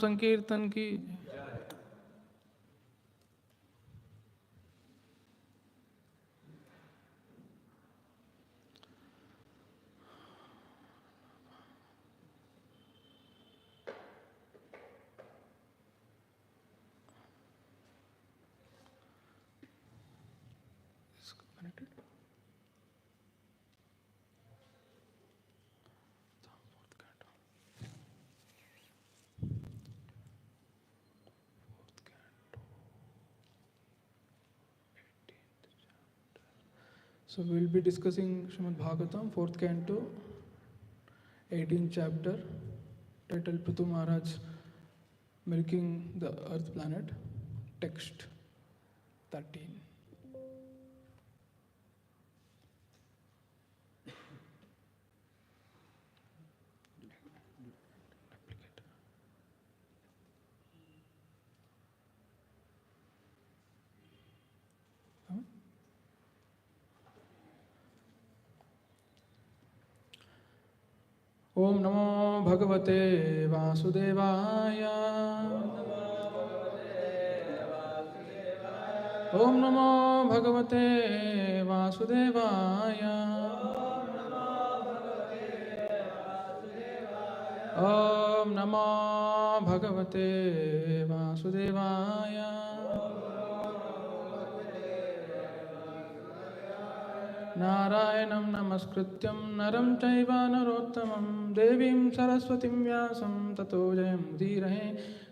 संकीर्तन की। So we will be discussing Srimad Bhagavatam, 4th canto, 18th chapter, titled Prithu Maharaj Milking the Earth Planet, text 13. Om Namo Bhagavate Vasudevaya. Om Namo Bhagavate Vasudevaya. Om Namo Bhagavate Vasudevaya. नारायणं नमस्कृत्यं नरं चैव नरोत्तमं देवीं सरस्वतीं व्यासं ततो जयमुदीरये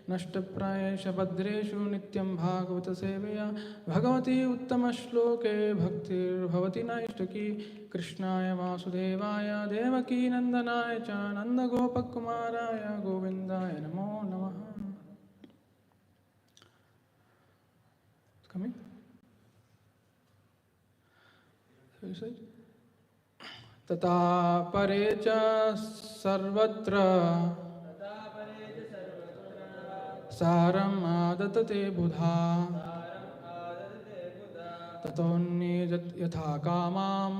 नष्टप्रायेष भद्रेषु नित्यं भागवतसेवया भगवती उत्तमश्लोके भक्तिर्भवति नैष्टकी कृष्णाय वासुदेवाय देवकीनन्दनाय च नन्दगोपकुमाराय गोविन्दाय नमो नमः. Coming? तथा परे च सर्वत्र सारम् आदतते बुधा ततोऽन्ये यथा कामां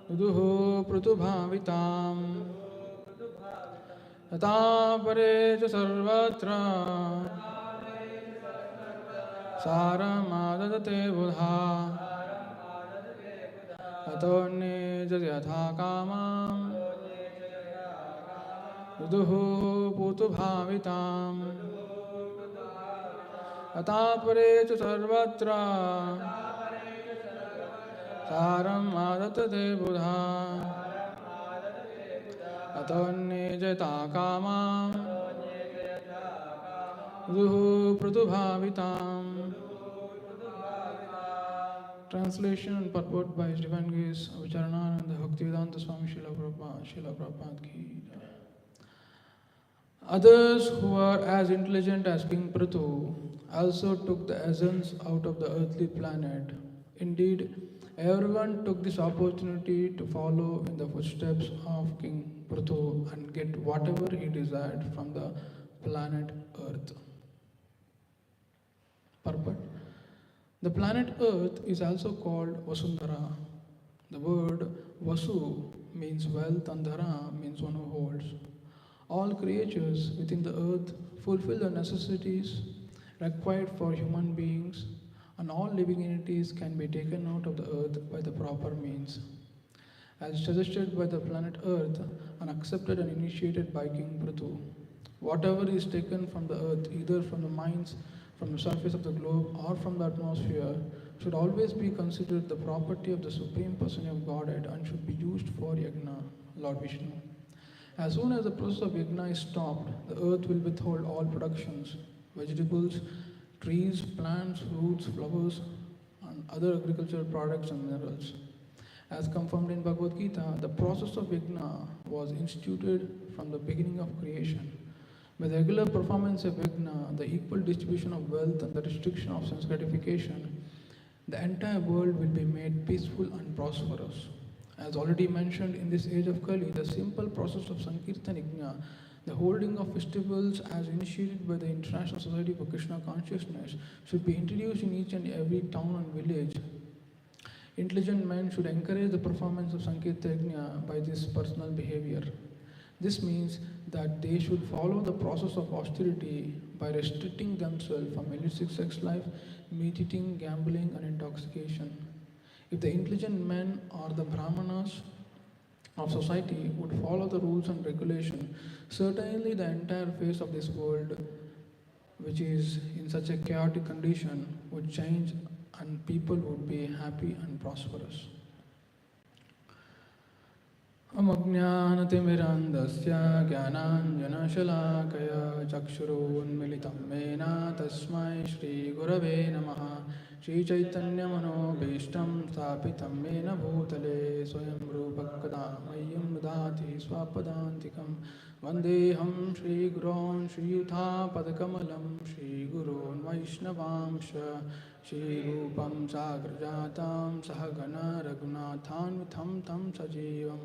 विदुः पृथुभाविताम् तथा परे च सर्वत्र सारम् आदतते बुधा ततोऽन्ये च यथा कामां विदुः पृथुभाविताम् तथा परे च सर्वत्र सारम् आदतते बुधा ततोऽन्ये च यथा कामां विदुः पृथुभाविताम्. Translation and purport by His Divine Grace Vicharananda Bhaktivedanta Swami Srila Prabhupada ki. Others who were as intelligent as King Prithu also took the essence out of the earthly planet. Indeed, everyone took this opportunity to follow in the footsteps of King Prithu and get whatever he desired from the planet Earth. Purport. The planet Earth is also called Vasundhara. The word Vasu means wealth and Dhara means one who holds. All creatures within the earth fulfill the necessities required for human beings, and all living entities can be taken out of the earth by the proper means. As suggested by the planet Earth and accepted and initiated by King Prithu, whatever is taken from the earth, either from the mines, from the surface of the globe, or from the atmosphere, should always be considered the property of the Supreme Person of Godhead and should be used for Yajna, Lord Vishnu. As soon as the process of Yajna is stopped, the earth will withhold all productions, vegetables, trees, plants, fruits, flowers, and other agricultural products and minerals. As confirmed in Bhagavad Gita, the process of Yajna was instituted from the beginning of creation. By the regular performance of Yajna, the equal distribution of wealth and the restriction of sense gratification, the entire world will be made peaceful and prosperous. As already mentioned, in this age of Kali, the simple process of Sankirtan Yajna, the holding of festivals as initiated by the International Society for Krishna Consciousness, should be introduced in each and every town and village. Intelligent men should encourage the performance of Sankirtan Yajna by this personal behavior. This means that they should follow the process of austerity by restricting themselves from illicit sex life, meat eating, gambling, and intoxication. If the intelligent men or the brahmanas of society would follow the rules and regulation, certainly the entire face of this world, which is in such a chaotic condition, would change and people would be happy and prosperous. अमज्ञानतिमिरान्धस्य ज्ञानाञ्जनशलाकया चक्षुरुन्मिलितं येन तस्मै श्रीगुरवे नमः. श्रीचैतन्यमनोभीष्टं स्थापितं येन भूतले स्वयं रूपकदा मह्यं ददाति स्वपदान्तिकं. वन्देऽहं श्रीगुरोन् श्रीयुतापदकमलं श्रीगुरोन् वैष्णवांश श्रीरूपं साग्रजातां सहगणा रघुनाथान्वितं तं सजीवं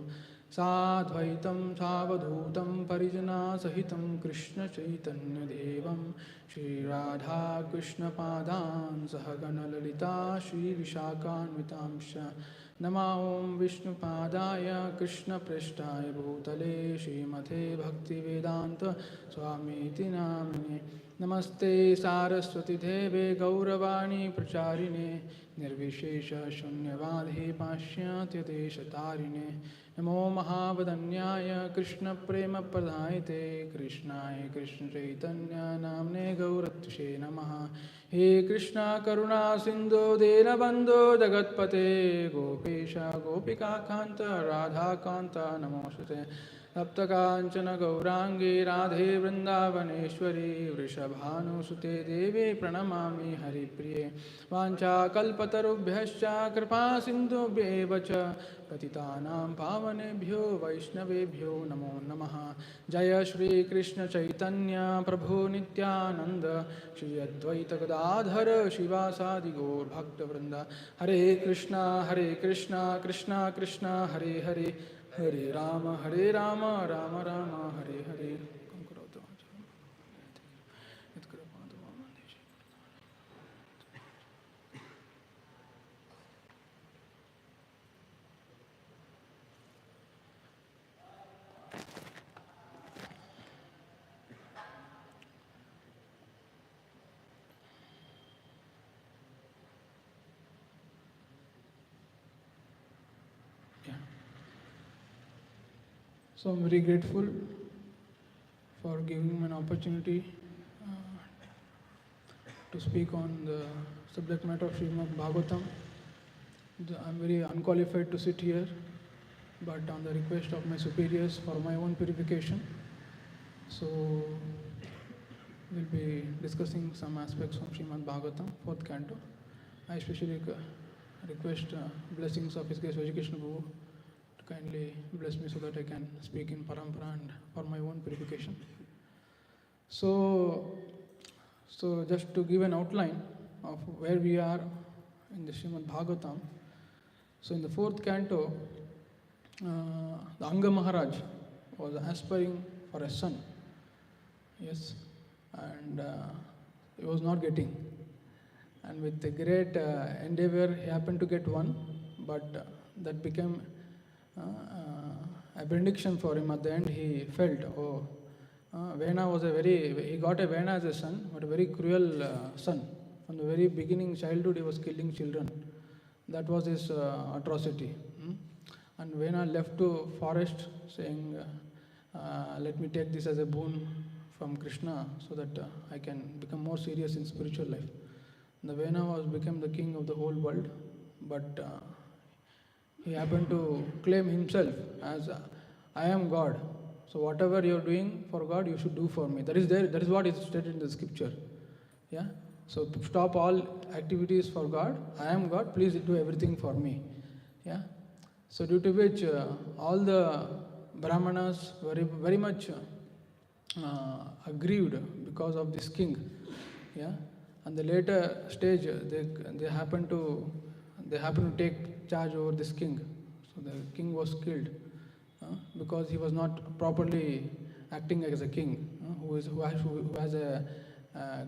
साद्वैतं सावधूतं परिजनासहितं कृष्णचैतन्यदेवं श्रीराधाकृष्णपादान् सहगणललिता श्रीविशाखान्वितांश्च. नमो ॐ विष्णुपादाय कृष्णप्रेष्ठाय भूतले श्रीमते भक्तिवेदान्त स्वामीति नामिने. नमस्ते सारस्वती देवे गौरवाणी प्रचारिणे निर्विशेष शून्यवादे पाश्चात्यदेशतारिणे नमो महावदन्याय कृष्णप्रेमप्रदायते कृष्णाय कृष्णचैतन्य नाम्ने गौरत्से नमः। हे कृष्णा करुणा सिन्धो दीनबन्धो जगत्पते गोपेश गोपिकान्त राधाकान्त नमोऽस्तुते। सप्तकाञ्चन गौराङ्गी राधे वृन्दावनेश्वरी वृषभानुसुते देवी प्रणमामि हरिप्रिये। वाञ्छाकल्पतरुभ्यश्च कृपा सिन्धुभ्येव च पतितानां पावनेभ्यो वैष्णवेभ्यो नमो नमः। जय श्री कृष्ण चैतन्य प्रभु नित्यानंद श्री अद्वैत गदाधर शिवासादि गौर भक्तवृंद। हरे Krishna Krishna Krishna Hare Hare Hare Ram Ram Ram Hare Hare. So I'm very grateful for giving me an opportunity to speak on the subject matter of Srimad Bhagavatam. I'm very unqualified to sit here, but on the request of my superiors for my own purification, so we'll be discussing some aspects of Srimad Bhagavatam, 4th canto. I especially request blessings of His Grace Education Guru to kindly bless me so that I can speak in parampara and for my own purification. So just to give an outline of where we are in the Srimad Bhagavatam. So in the 4th canto, the Anga Maharaj was aspiring for a son. Yes, and he was not getting. And with a great endeavor, he happened to get one, but that became a benediction for him. At the end, he felt, Vena was he got a Vena as a son, but a very cruel son. From the very beginning, childhood, he was killing children. That was his atrocity. And Vena left to forest saying, let me take this as a boon from Krishna so that I can become more serious in spiritual life. The Vena became the king of the whole world, but he happened to claim himself as I am God. So whatever you are doing for God, you should do for me. That is what is stated in the scripture. Yeah. So stop all activities for God. I am God. Please do everything for me. Yeah. So due to which all the Brahmanas were very much aggrieved because of this king. Yeah. And the later stage, they happened to take charge over this king. So the king was killed because he was not properly acting as a king, who has a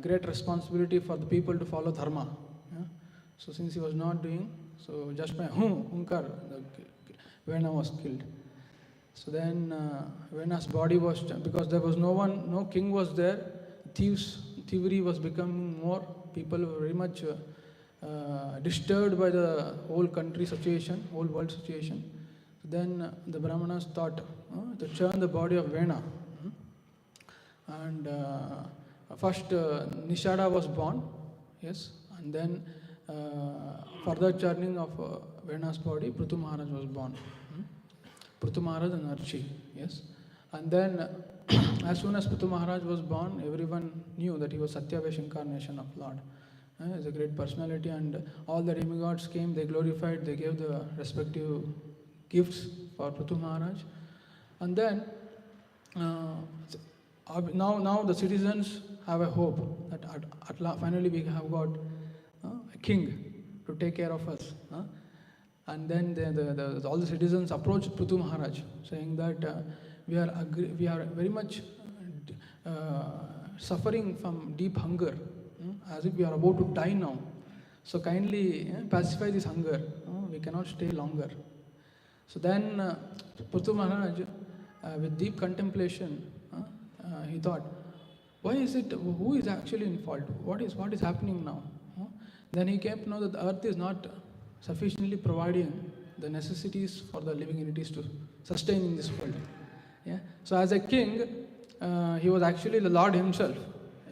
great responsibility for the people to follow dharma. Yeah? So since he was not doing, so just by hunkar, the Vena was killed. So then Vena's body was, because there was no king was there, thievery was becoming more. People were very much disturbed by the whole country situation, whole world situation. Then the Brahmanas thought to churn the body of Vena. And first Nishada was born, yes, and then further churning of Vena's body, Prithu Maharaj was born. Prithu Maharaj and Archi, yes. And then as soon as Prithu Maharaj was born, everyone knew that he was Satyavesh incarnation of Lord. He's a great personality, and all the demigods came, they glorified, they gave the respective gifts for Prithu Maharaj. And then now the citizens have a hope that finally we have got a king to take care of us. And then all the citizens approached Prithu Maharaj saying that we are very much suffering from deep hunger, as if we are about to die now. So kindly pacify this hunger. We cannot stay longer. So then Prithu Maharaj, with deep contemplation, he thought, why is it? Who is actually in fault? What is happening now? Then he came to know that the earth is not sufficiently providing the necessities for the living entities to sustain in this world. Yeah. So as a king, he was actually the Lord himself.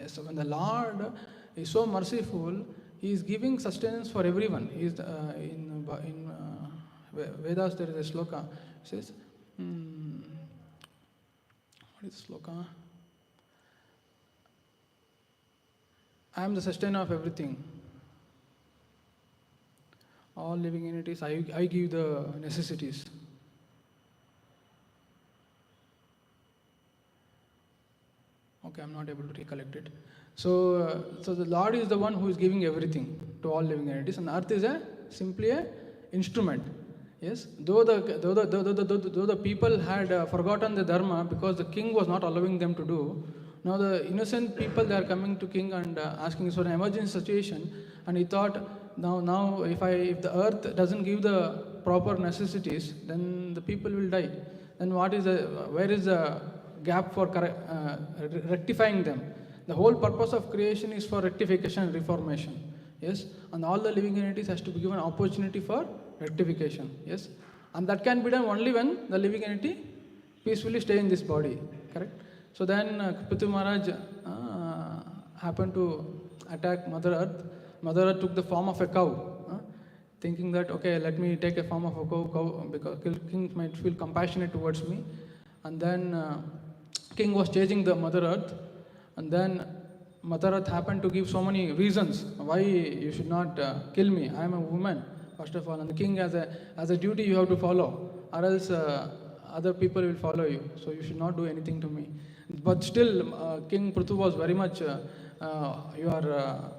Yes. So when the Lord is so merciful, he is giving sustenance for everyone. He is in Vedas there is a sloka. It says, what is sloka? I am the sustainer of everything. All living entities, I give the necessities. Okay, I'm not able to recollect it. So the Lord is the one who is giving everything to all living entities, and earth is simply a instrument. Yes, though the people had forgotten the dharma because the king was not allowing them to do. Now the innocent people, they are coming to king and asking for an emergency situation, and he thought, now if the earth doesn't give the proper necessities, then the people will die. Then where is the gap for rectifying them? The whole purpose of creation is for rectification and reformation. Yes, and all the living entities has to be given opportunity for rectification. Yes, and that can be done only when the living entity peacefully stay in this body. Correct. So then Prithu Maharaj happened to attack Mother Earth. Mother Earth took the form of a cow, thinking that, okay, let me take a form of a cow because king might feel compassionate towards me. And then king was chasing the Mother Earth, and then Mother Earth happened to give so many reasons why you should not kill me. I am a woman, first of all, and the king has a duty you have to follow, or else other people will follow you. So you should not do anything to me. But still, King Prithu was very much, you are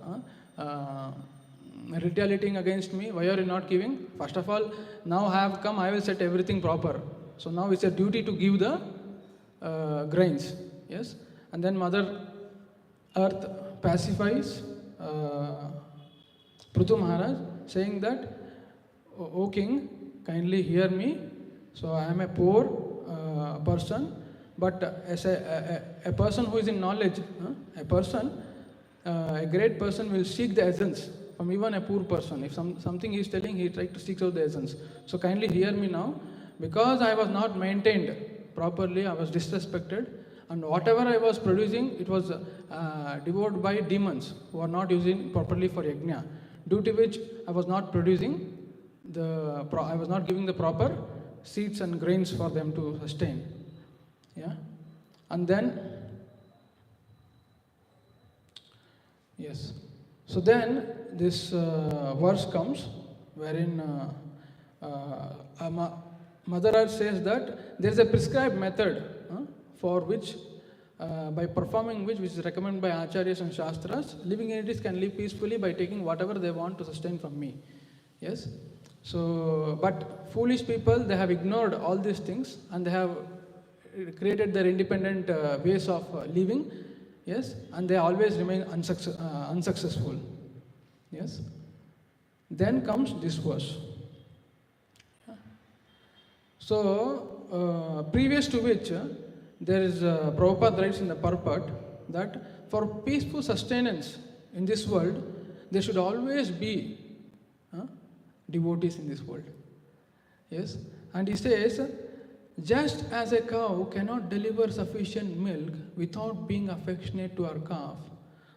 retaliating against me. Why are you not giving? First of all, now I have come, I will set everything proper. So now it's a duty to give the grains. Yes, and then Mother Earth pacifies Prithu Maharaj, saying that, O king, kindly hear me. So I am a poor person, but as a person who is in knowledge, a great person will seek the essence from even a poor person. If something he is telling, he tries to seek out the essence. So kindly hear me now. Because I was not maintained properly, I was disrespected, and whatever I was producing, it was devoured by demons who are not using properly for yajna, due to which I was not producing I was not giving the proper seeds and grains for them to sustain. Yeah, and then yes, so then this verse comes wherein Mother Earth says that there is a prescribed method for which, by performing which is recommended by Acharyas and Shastras, living entities can live peacefully by taking whatever they want to sustain from me. Yes. So, but foolish people, they have ignored all these things and they have created their independent ways of living. Yes, and they always remain unsuccessful. Yes. Then comes this verse. So, previous to which, there is Prabhupada writes in the purport that for peaceful sustenance in this world, there should always be devotees in this world. Yes, and he says, just as a cow cannot deliver sufficient milk without being affectionate to her calf,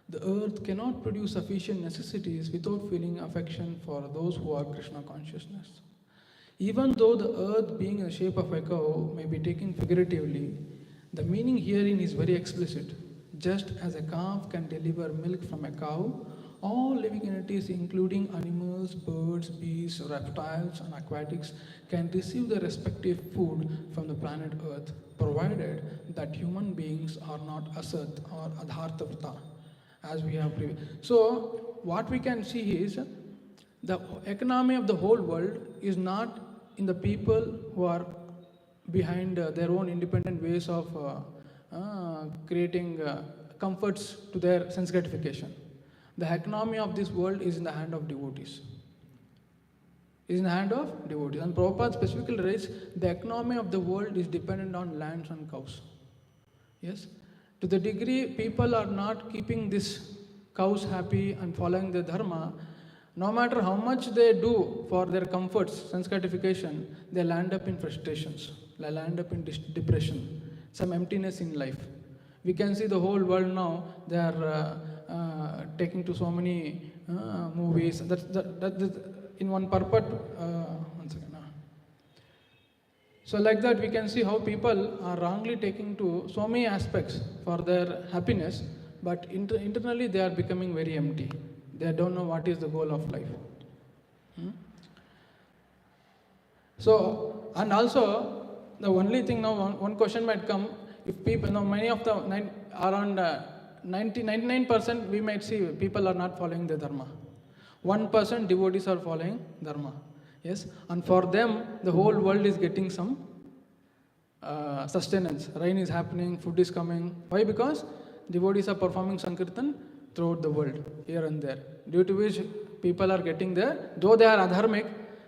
the earth cannot produce sufficient necessities without feeling affection for those who are Krishna consciousness. Even though the earth being in the shape of a cow may be taken figuratively, the meaning herein is very explicit. Just as a calf can deliver milk from a cow, all living entities, including animals, birds, beasts, reptiles, and aquatics, can receive their respective food from the planet Earth, provided that human beings are not asat or adhartavrta, as we have previous. So, what we can see is the economy of the whole world is not in the people who are behind their own independent ways of creating comforts to their sense gratification. The economy of this world is in the hand of devotees. Is in the hand of devotees. And Prabhupada specifically writes, the economy of the world is dependent on lands and cows. Yes? To the degree people are not keeping these cows happy and following the dharma, No matter how much they do for their comforts, sense gratification, they land up in frustrations, they land up in depression, some emptiness in life. We can see the whole world now, they are taking to so many movies. That's in one purpose. One second. So like that we can see how people are wrongly taking to so many aspects for their happiness, but internally they are becoming very empty. They don't know what is the goal of life. So, and also the only thing now, one question might come, if people, now many of the around 99% we might see people are not following the dharma. 1% devotees are following dharma. Yes, and for them the whole world is getting some sustenance. Rain is happening, food is coming. Why? Because devotees are performing Sankirtan throughout the world, here and there. Due to which people are getting there, though they are adharmic,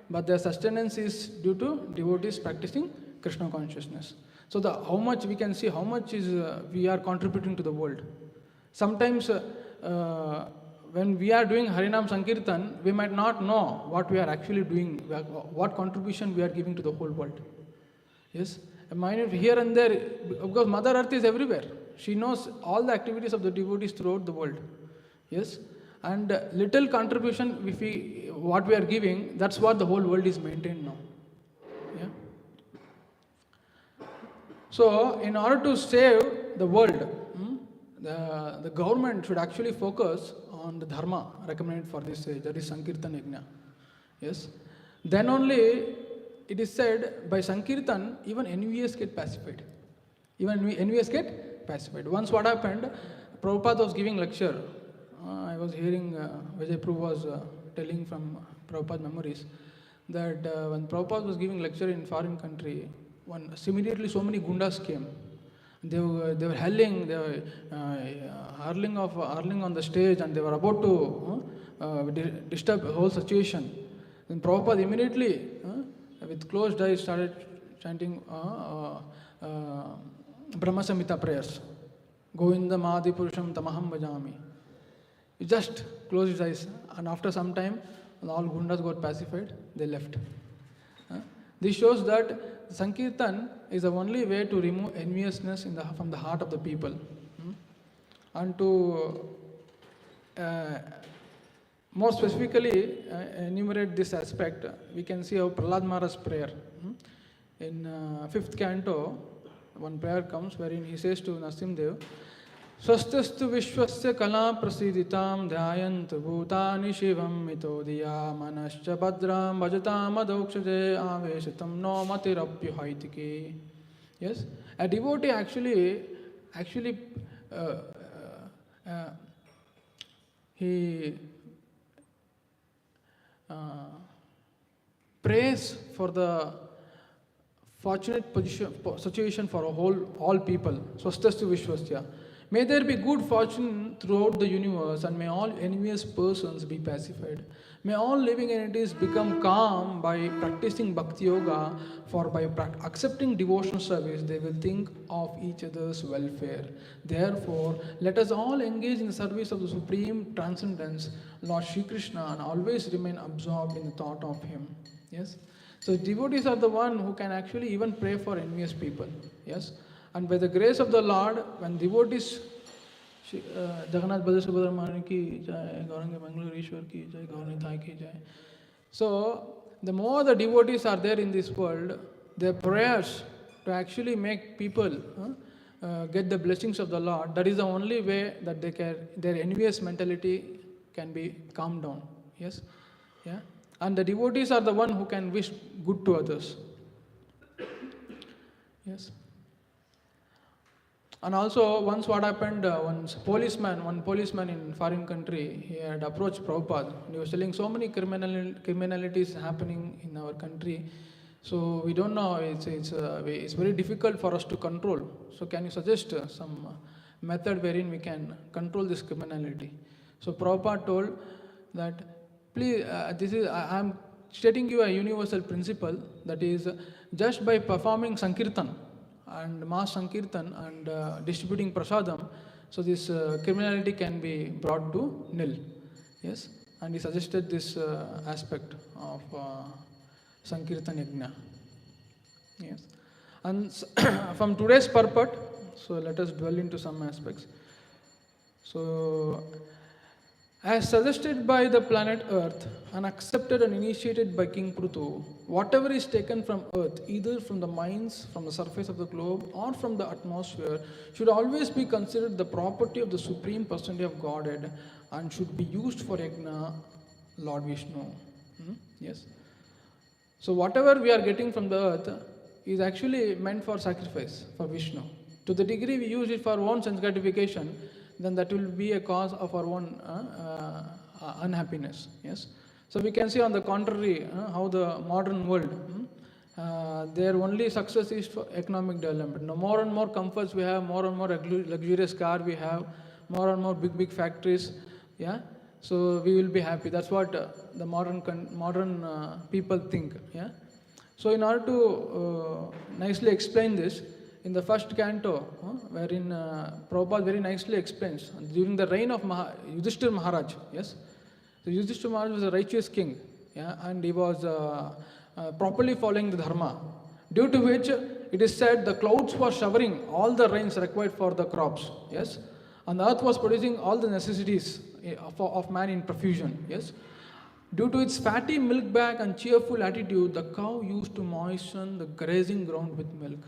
but their sustenance is due to devotees practicing Krishna consciousness. So how much we can see, how much is we are contributing to the world. Sometimes when we are doing Harinam Sankirtan, we might not know what we are actually doing, what contribution we are giving to the whole world. Yes, here and there, because Mother Earth is everywhere. She knows all the activities of the devotees throughout the world. Yes, and little contribution, what we are giving, that's what the whole world is maintained now. Yeah. So, in order to save the world, the government should actually focus on the dharma recommended for this age, that is Sankirtan Yajna. Yes. Then only it is said by Sankirtan, even envious get pacified. Even envious get pacified. Once what happened, Prabhupada was giving lecture. I was hearing Vijay Prabhu was telling from Prabhupada memories that when Prabhupada was giving lecture in foreign country, immediately so many gundas came. They were howling, they were hurling on the stage, and they were about to disturb the whole situation. Then Prabhupada immediately, with closed eyes, started chanting Brahma Samhita prayers. Govinda Mahadi Purusham Tamaham Bhajami. He just closed his eyes, and after some time, all gundas got pacified, they left. This shows that Sankirtan is the only way to remove enviousness from the heart of the people. And to more specifically enumerate this aspect, we can see how Prahlad Maharaj's prayer. In 5th canto, one prayer comes wherein he says to Nasimdev, Swastastu Vishwasya Kala Prasiditam Dhyayant Bhutani Shivam Mitodiya Manascha Bhadram Bhajatam Adokshaje Aveshatam No Matirapyuhaitiki. Yes, a devotee actually he prays for the fortunate situation for all people. Swastastu Vishwasya. May there be good fortune throughout the universe, and may all envious persons be pacified. May all living entities become calm by practicing Bhakti Yoga, for by accepting devotional service, they will think of each other's welfare. Therefore, let us all engage in the service of the Supreme Transcendence, Lord Shri Krishna, and always remain absorbed in the thought of Him. Yes? So, devotees are the one who can actually even pray for envious people. Yes? And by the grace of the Lord, when devotees, Jagannath Baladev Subramanian ki jai, Gauranga Mangalur Ishwar ki jai, Gauranga Thai ki jai. So, the more the devotees are there in this world, their prayers to actually make people get the blessings of the Lord, that is the only way that their envious mentality can be calmed down. Yes? Yeah? And the devotees are the one who can wish good to others. Yes? And also, once what happened, one policeman in foreign country, he had approached Prabhupada. He was telling so many criminalities happening in our country. So we don't know, it's very difficult for us to control. So can you suggest some method wherein we can control this criminality? So Prabhupada told that, please, I am stating you a universal principle, that is, just by performing Sankirtan, and mass Sankirtan and distributing prasadam, so this criminality can be brought to nil. Yes. and he suggested this aspect of Sankirtan Yajna. Yes. And from today's purport, so let us dwell into some aspects. So, as suggested by the planet Earth and accepted and initiated by King Prutu, whatever is taken from Earth, either from the mines, from the surface of the globe, or from the atmosphere, should always be considered the property of the Supreme Personality of Godhead and should be used for Yajna, Lord Vishnu. Yes. So, whatever we are getting from the earth is actually meant for sacrifice for Vishnu. To the degree we use it for our own sense gratification, then that will be a cause of our own unhappiness. Yes. So we can see on the contrary how the modern world, their only success is for economic development. Now more and more comforts we have, more and more luxurious car we have, more and more big factories. Yeah. So we will be happy. That's what the modern people think. Yeah. So in order to nicely explain this, in the first canto, wherein Prabhupada very nicely explains, during the reign of Yudhishthira Maharaj, yes, so Yudhishthira Maharaj was a righteous king, yeah, and he was properly following the dharma, due to which it is said the clouds were showering all the rains required for the crops, yes, and the earth was producing all the necessities of man in profusion, yes. Due to its fatty milk bag and cheerful attitude, the cow used to moisten the grazing ground with milk.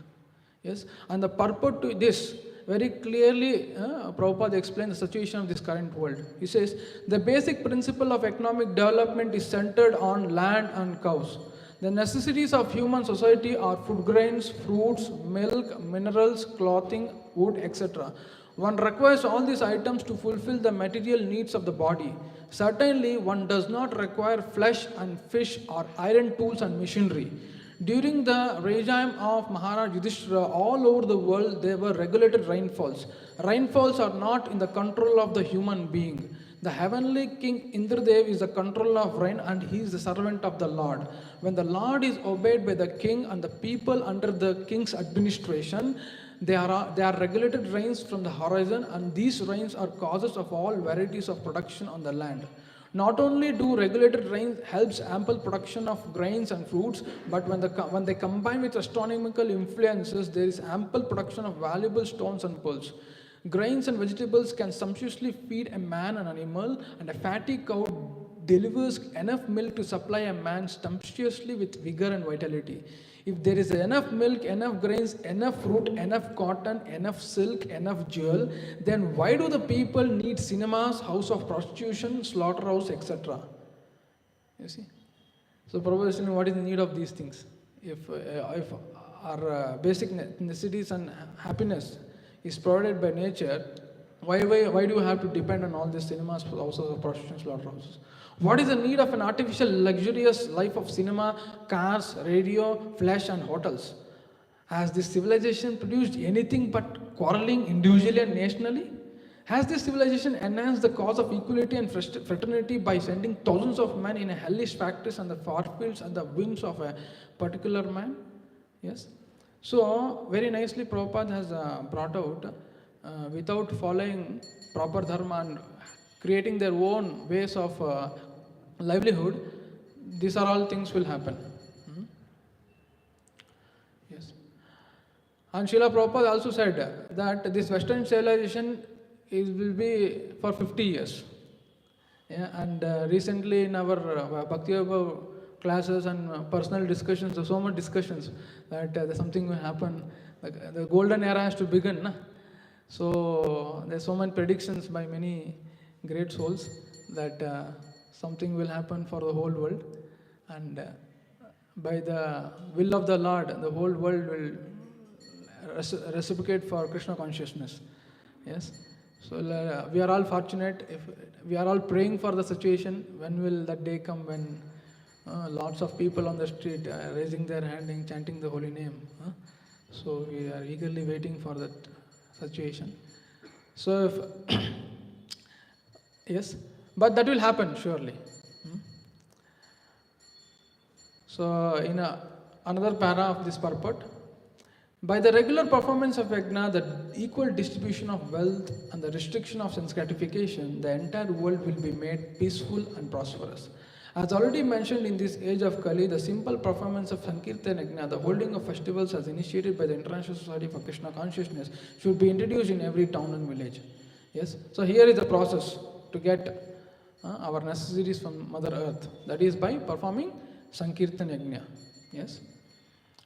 Yes, and the purport to this very clearly, Prabhupada explains the situation of this current world. He says, the basic principle of economic development is centered on land and cows. The necessities of human society are food grains, fruits, milk, minerals, clothing, wood, etc. One requires all these items to fulfill the material needs of the body. Certainly, one does not require flesh and fish or iron tools and machinery. During the regime of Maharaj Yudhishthira, all over the world there were regulated rainfalls. Rainfalls are not in the control of the human being. The heavenly king Indradev is the control of rain and he is the servant of the Lord. When the Lord is obeyed by the king and the people under the king's administration, they are regulated rains from the horizon, and these rains are causes of all varieties of production on the land. Not only do regulated rains helps ample production of grains and fruits, but when they combine with astronomical influences, there is ample production of valuable stones and pearls. Grains and vegetables can sumptuously feed a man and animal, and a fatty cow delivers enough milk to supply a man sumptuously with vigor and vitality. If there is enough milk, enough grains, enough fruit, enough cotton, enough silk, enough jewel, then why do the people need cinemas, house of prostitution, slaughterhouse, etc.? You see? So Prabhupada is saying, what is the need of these things? If our basic necessities and happiness is provided by nature, why do you have to depend on all these cinemas, houses of prostitution, slaughterhouses? What is the need of an artificial, luxurious life of cinema, cars, radio, flesh, and hotels? Has this civilization produced anything but quarreling individually and nationally? Has this civilization enhanced the cause of equality and fraternity by sending thousands of men in a hellish factories and the far fields and the whims of a particular man? Yes. So, very nicely Prabhupada has brought out, without following proper dharma and creating their own ways of livelihood, these are all things will happen. Yes. And Srila Prabhupada also said that this Western civilization will be for 50 years. Yeah, and recently in our Bhakti Yoga classes and personal discussions, there's so much discussions that something will happen. Like, the golden era has to begin. Na? So there's so many predictions by many great souls that something will happen for the whole world, and by the will of the Lord, the whole world will reciprocate for Krishna consciousness. Yes. So we are all fortunate. If we are all praying for the situation, when will that day come when lots of people on the street raising their hand and chanting the holy name? So we are eagerly waiting for that situation. So if yes, but that will happen surely. So in another para of this purport, By the regular performance of yajna, the equal distribution of wealth and the restriction of sense gratification, the entire world will be made peaceful and prosperous. As already mentioned, in this age of Kali, the simple performance of Sankirtan Yajna, the holding of festivals as initiated by the International Society for Krishna Consciousness, should be introduced in every town and village. Yes, so here is the process to get our necessities from Mother Earth. That is by performing Sankirtan Yajna. Yes,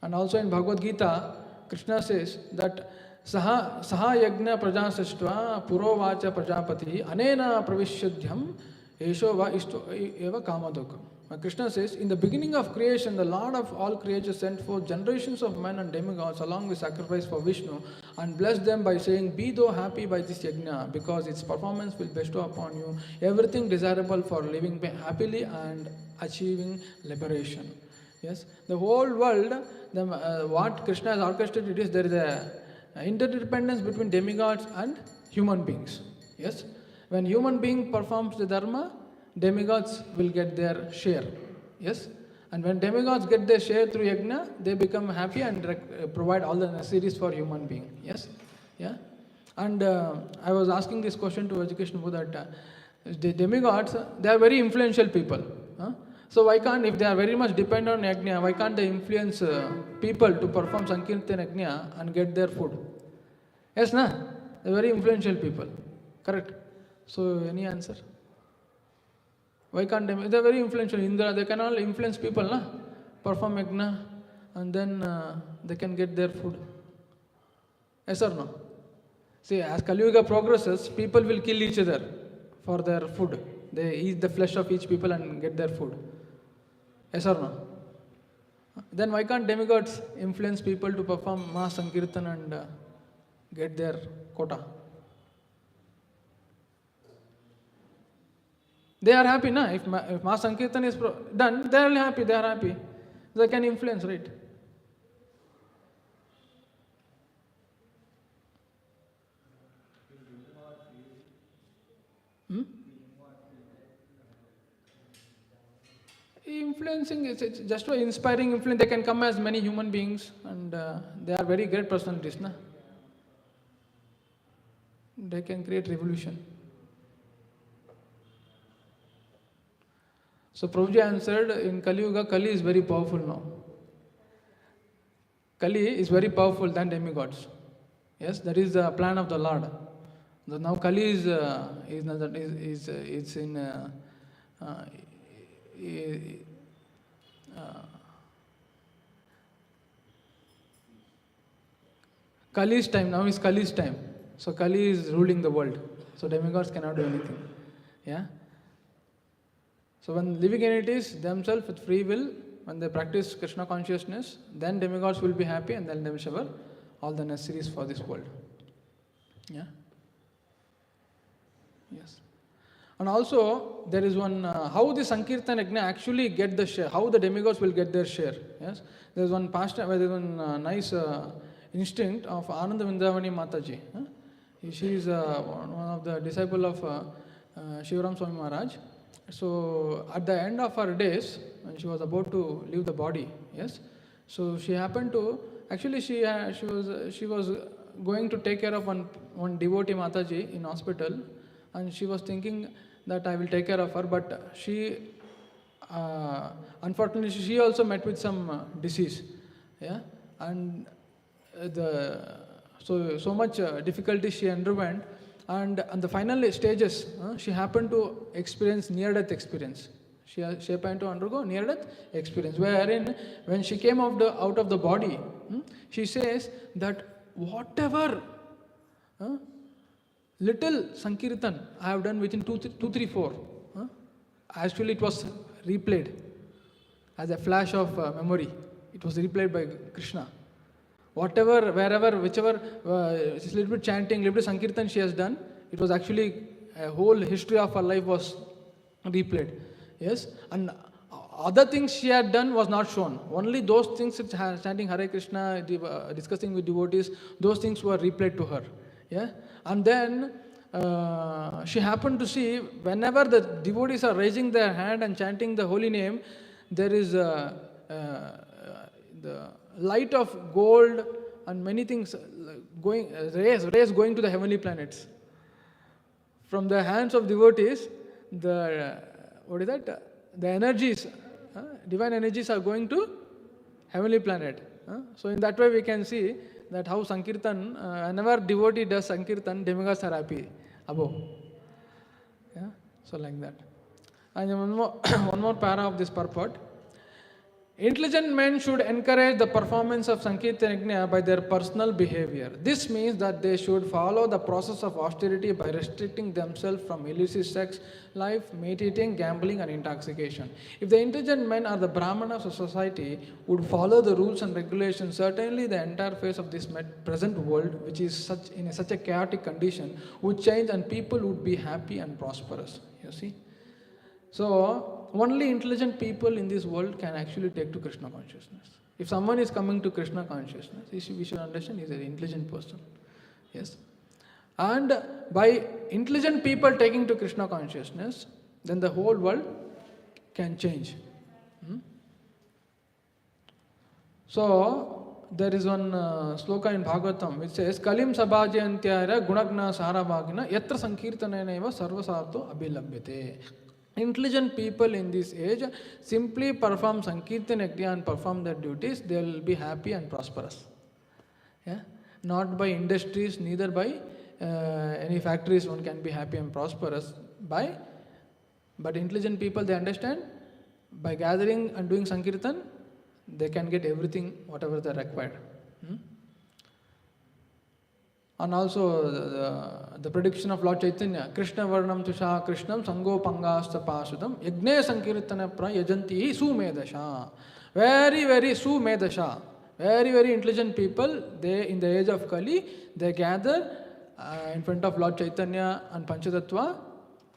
and also in Bhagavad Gita, Krishna says that Saha Yajna Praja Sastva Purovacha Prajapati Anena Pravishyadhyam Esho Va Ishto Eva Kamadokam. Krishna says, in the beginning of creation, the Lord of all creatures sent forth generations of men and demigods along with sacrifice for Vishnu and blessed them by saying, be thou happy by this yajna, because its performance will bestow upon you everything desirable for living happily and achieving liberation. Yes, the whole world, what Krishna has orchestrated is there is a interdependence between demigods and human beings. Yes, when human being performs the dharma, demigods will get their share. Yes, and when demigods get their share through yajna, they become happy and provide all the necessities for human being. Yes, yeah. And I was asking this question to Education Buddha that the demigods, they are very influential people. So why can't, if they are very much dependent on yajna, why can't they influence people to perform Sankirtan yajna and get their food? Yes, na? They are very influential people. Correct. So any answer? Why can't they? They are very influential. Indra, they can all influence people, na? Perform yajna, and then they can get their food. Yes or no? See, as Kali Yuga progresses, people will kill each other for their food. They eat the flesh of each people and get their food. Yes or no? Then why can't demigods influence people to perform Maha Sankirtan and get their quota? They are happy, na? If Maha Sankirtan is done, they are happy, they are happy. They can influence, right? Influencing, it's just for inspiring influence. They can come as many human beings and they are very great personalities, na? They can create revolution. So Prabhuji answered, in Kali Yuga, Kali is very powerful now. Kali is very powerful than demigods. Yes, that is the plan of the Lord. So now Kali is in Kali's time. Now is Kali's time. So Kali is ruling the world. So demigods cannot do anything. Yeah. So when living entities themselves with free will, when they practice Krishna consciousness, then demigods will be happy and then they will shower all the necessities for this world. Yeah. Yes. And also there is one how the Sankirtan Yajna actually get the share, how the demigods will get their share. Yes. There is one pastime, there is one nice instinct of Ananda Vindravani Mataji. She is one of the disciple of Shivaram Swami Maharaj. So at the end of her days, when she was about to leave the body, yes, so she happened to actually she was going to take care of one devotee Mataji in hospital, and she was thinking that I will take care of her, but she unfortunately she also met with some disease, yeah, and so much difficulty she underwent. And on the final stages, she happened to experience near-death experience. She happened to undergo near-death experience, wherein when she came out of the body, she says that whatever little Sankirtan I have done within 2, 3, 4, actually it was replayed as a flash of memory. It was replayed by Krishna. Whatever, wherever, whichever, little bit chanting, little bit Sankirtan she has done, it was actually a whole history of her life was replayed. Yes, and other things she had done was not shown. Only those things, chanting Hare Krishna, discussing with devotees, those things were replayed to her. Yeah, and then she happened to see whenever the devotees are raising their hand and chanting the holy name, there is the light of gold and many things going race going to the heavenly planets. From the hands of devotees, the the energies, divine energies are going to heavenly planet. So in that way we can see that how Sankirtan, whenever devotee does Sankirtan, demigods are happy above. Yeah, so like that. And one more, one more para of this purport. Intelligent men should encourage the performance of Sankirtan Yajna by their personal behavior. This means that they should follow the process of austerity by restricting themselves from illicit sex, life, meat eating, gambling, and intoxication. If the intelligent men or the Brahmanas of society would follow the rules and regulations, certainly the entire face of this present world, which is such a chaotic condition, would change and people would be happy and prosperous. You see? So, only intelligent people in this world can actually take to Krishna consciousness. If someone is coming to Krishna consciousness, we should understand he is an intelligent person. Yes. And by intelligent people taking to Krishna consciousness, then the whole world can change. So, there is one sloka in Bhagavatam which says, Kalim sabhajayantyara gunagna sarabhagina yatra sankirtanena eva sarvasartho abhilabhyate. Intelligent people in this age simply perform Sankirtan Yajna and perform their duties, they will be happy and prosperous. Yeah? Not by industries, neither by any factories one can be happy and prosperous. But intelligent people, they understand, by gathering and doing Sankirtan, they can get everything, whatever they required. And also the prediction of Lord Chaitanya, Krishna Varnam Tusha Krishnam Sango Pangasta Pasudam Yagne Sankirtana Prayajanti Sumedasha. Very, very Sumedasha. Very, very intelligent people, they in the age of Kali, they gather in front of Lord Chaitanya and Panchatattva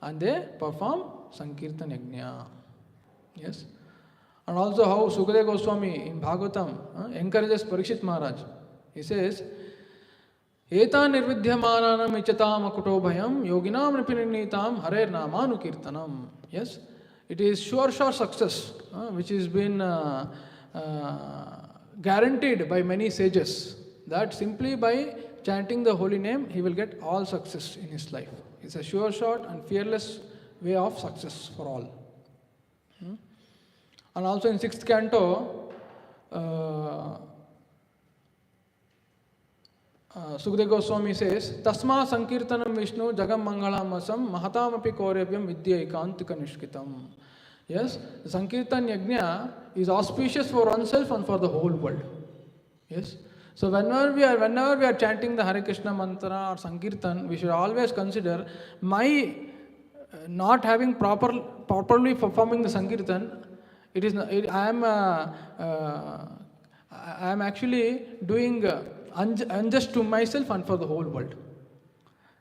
and they perform Sankirtan Yajna. Yes. And also how Sukadeva Goswami in Bhagavatam encourages Parikshit Maharaj. He says, Eta nirvidhyamananam ichatam akuto bhayam yoginam nipininitam harer namanukirtanam. Yes, it is sure success which has been guaranteed by many sages that simply by chanting the holy name he will get all success in his life. It's a sure shot and fearless way of success for all. And also in 6th canto, Sukadeva Goswami says, Tasma Sankirtanam Vishnu Jagam Mangalamasam Mahatamapi Kaurevyam Vidya Ikantika Nishkitam. Yes, the Sankirtan Yajna is auspicious for oneself and for the whole world. Yes. So whenever we are chanting the Hare Krishna mantra or Sankirtan, we should always consider my not having properly performing the Sankirtan. I am actually doing unjust to myself and for the whole world.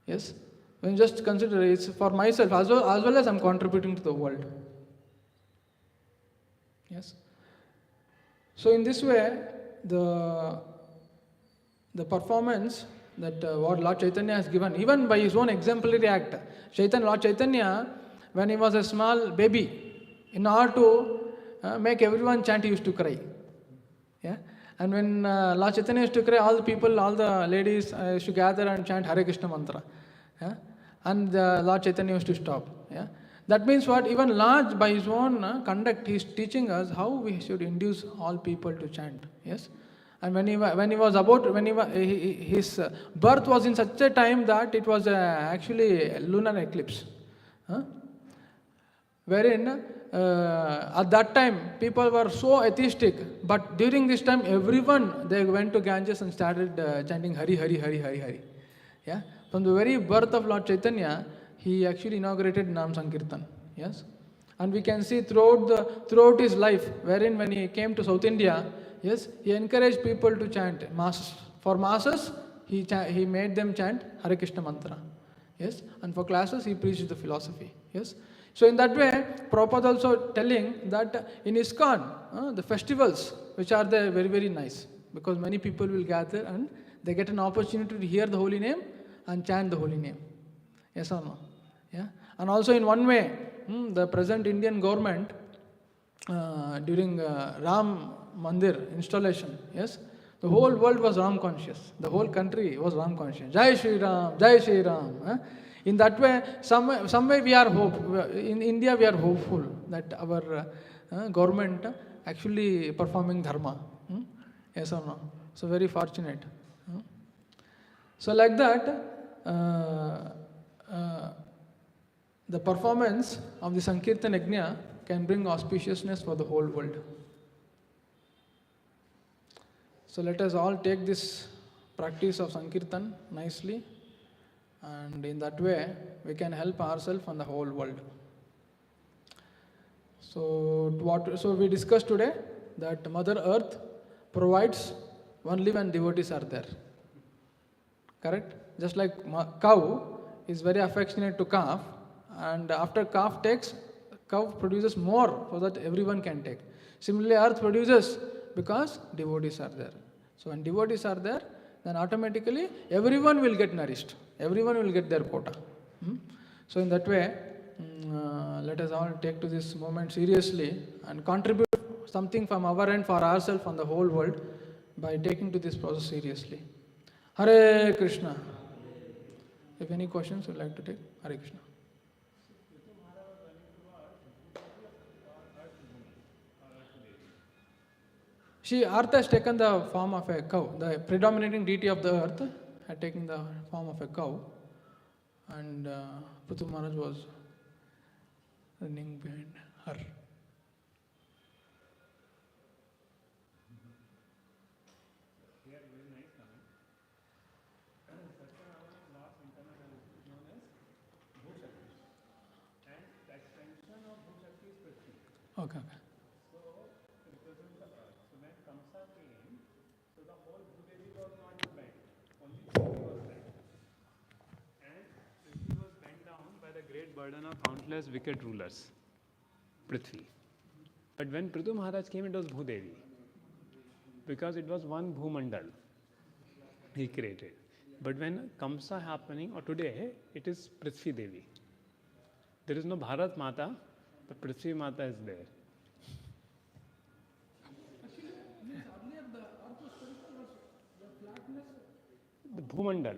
Yes, when you just consider it's for myself as well as I'm contributing to the world. Yes. So in this way, the performance that what Lord Chaitanya has given, even by his own exemplary act, Lord Chaitanya, when he was a small baby, in order to make everyone chant, he used to cry. Yeah. And when Lord Chaitanya used to cry, all the people, all the ladies used to gather and chant Hare Krishna mantra. Yeah? And Lord Chaitanya used to stop. Yeah? That means what? Even Lord, by his own conduct, he is teaching us how we should induce all people to chant. Yes. And his birth was in such a time that it was actually a lunar eclipse. Wherein at that time people were so atheistic, but during this time everyone, they went to Ganges and started chanting Hari Hari Hari Hari Hari. Yeah? From the very birth of Lord Chaitanya, he actually inaugurated Nam Sankirtan. Yes? And we can see throughout his life, wherein when he came to South India, yes, he encouraged people to chant masses. For masses, he made them chant Hare Krishna mantra. Yes? And for classes, he preached the philosophy. Yes? So in that way, Prabhupada also telling that in ISKCON, the festivals, which are there, very, very nice, because many people will gather and they get an opportunity to hear the holy name and chant the holy name. Yes or no? Yeah. And also in one way, the present Indian government, during Ram Mandir installation, yes, The whole world was Ram conscious. The whole country was Ram conscious. Jai Shri Ram, Jai Shri Ram. In that way, some way we are hope. In India, we are hopeful that our government actually performing dharma. Yes or no? So very fortunate. So like that, the performance of the Sankirtan Yajna can bring auspiciousness for the whole world. So let us all take this practice of Sankirtan nicely, and in that way we can help ourselves and the whole world. So we discussed today that Mother Earth provides only when devotees are there. Correct? Just like cow is very affectionate to calf, and after calf takes, cow produces more so that everyone can take. Similarly, earth produces because devotees are there. So when devotees are there, then automatically everyone will get nourished. Everyone will get their quota. So in that way, let us all take to this moment seriously and contribute something from our end for ourselves and the whole world by taking to this process seriously. Hare Krishna. If any questions you'd like to take, Hare Krishna. Earth has taken the form of a cow. The predominating deity of the earth had taken the form of a cow, and Prithu Maharaj was running behind her. Okay. So it represents the earth. So when Kamsa came, so the whole Bhudevi was not bent, only Prithvi was bent. And Prithvi was bent down by the great burden of countless wicked rulers, Prithvi. But when Prithu Maharaj came, it was Bhudevi. Because it was one Bhumandal he created. But when Kamsa happening, or today, it is Prithvi Devi. There is no Bharat Mata, but Prithvi Mata is there. The Bhumandal.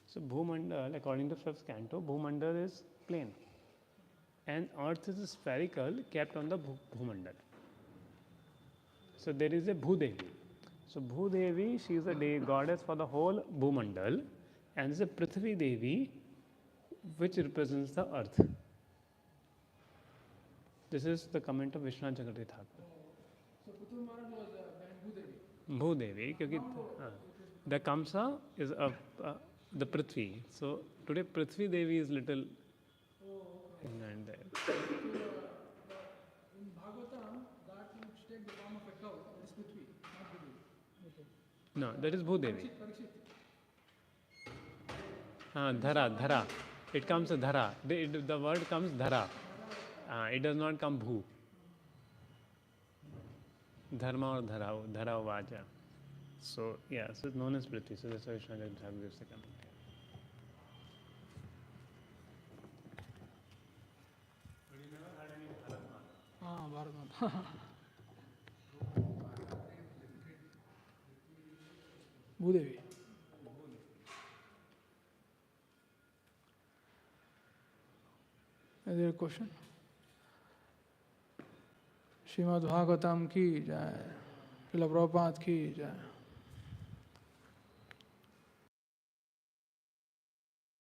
So Bhumandal, according to 5th canto, Bhumandal is plane. And earth is spherical, kept on the Bhumandal. So there is a Bhudevi. So Bhudevi, she is a goddess for the whole Bhumandal. And there is a Prithvi Devi, which represents the earth. This is the comment of Vishwanath Chakravarti Thakur. So Prithu Maharaj was Bhudevi, because the Kamsa is the Prithvi. So today Prithvi Devi is little and there. In Bhagavatam, that which take the form of a cow, that is Prithvi, not Bhudevi. Okay. No, that is Bhudevi. Parikshit. Dhara. It comes Dhara. The word comes Dhara. It does not come Bhu. Dharma or Dhara Vaja. So, yeah, so it's known as Prithvi. So that's why Vishwanath Thakur gives the comment. But you never had any Bharat Mata. Bhudevi. Is there a question? Shrimad Bhagavatam की जय, श्रील प्रभुपाद की जय.